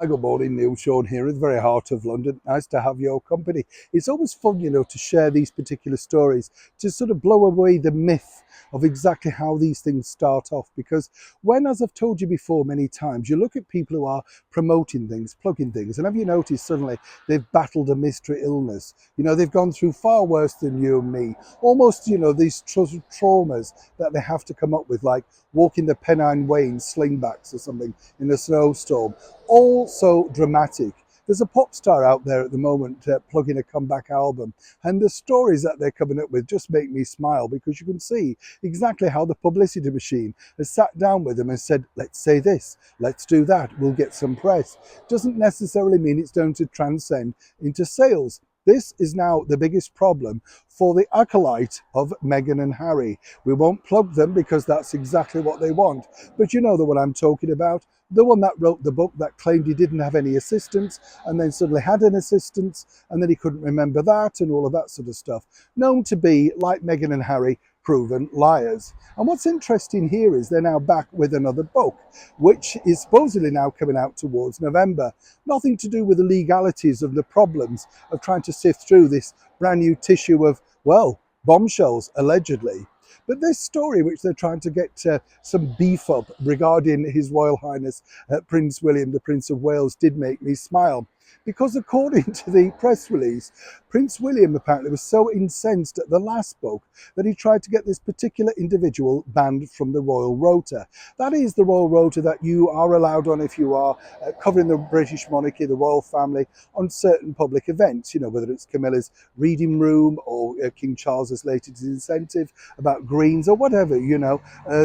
Hi, good morning, Neil. Sean here at the very heart of London. Nice to have your company. It's always fun, to share these particular stories, to sort of blow away the myth of exactly how these things start off. Because when, as I've told you before many times, you look at people who are promoting things, plugging things, and have you noticed suddenly they've battled a mystery illness? They've gone through far worse than you and me. Almost, these traumas that they have to come up with, like walking the Pennine Way in slingbacks or something in a snowstorm, all so dramatic. There's a pop star out there at the moment plugging a comeback album, and the stories that they're coming up with just make me smile, because you can see exactly how the publicity machine has sat down with them and said, let's say this, let's do that, we'll get some press. Doesn't necessarily mean it's going to transcend into sales. This is now the biggest problem for the acolyte of Meghan and Harry. We won't plug them because that's exactly what they want. But you know the one I'm talking about. The one that wrote the book that claimed he didn't have any assistants and then suddenly had an assistant and then he couldn't remember that and all of that sort of stuff. Known to be, like Meghan and Harry, proven liars. And what's interesting here is they're now back with another book, which is supposedly now coming out towards November. Nothing to do with the legalities of the problems of trying to sift through this brand new tissue of, well, bombshells, allegedly. But this story, which they're trying to get some beef up regarding His Royal Highness Prince William, the Prince of Wales, did make me smile. Because according to the press release, Prince William apparently was so incensed at the last book that he tried to get this particular individual banned from the Royal Rota. That is the Royal Rota that you are allowed on if you are covering the British monarchy, the royal family, on certain public events, whether it's Camilla's reading room or King Charles's latest incentive about Greens or whatever,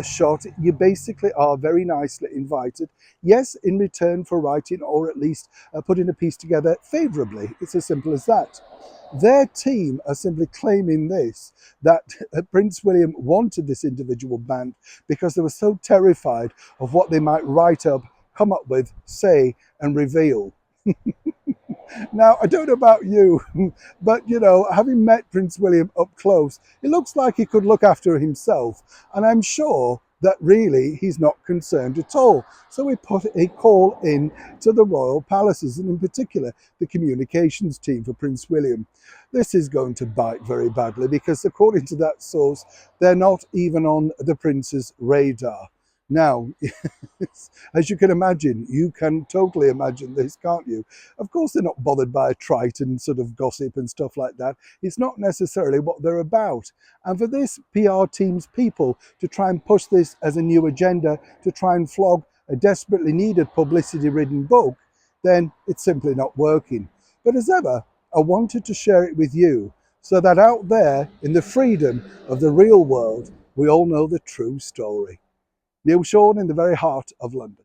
shot. You basically are very nicely invited, yes, in return for writing or at least putting a piece together favourably. It's as simple as that. Their team are simply claiming this, that Prince William wanted this individual banned because they were so terrified of what they might write up, come up with, say, and reveal. Now, I don't know about you, but having met Prince William up close, it looks like he could look after himself. And I'm sure that really he's not concerned at all. So we put a call in to the royal palaces, and in particular, the communications team for Prince William. This is going to bite very badly because, according to that source, they're not even on the prince's radar. Now, as you can imagine, you can totally imagine this, can't you? Of course, they're not bothered by a trite and sort of gossip and stuff like that. It's not necessarily what they're about. And for this PR team's people to try and push this as a new agenda, to try and flog a desperately needed publicity-ridden book, then it's simply not working. But as ever, I wanted to share it with you so that out there in the freedom of the real world, we all know the true story. Neil Sean in the very heart of London.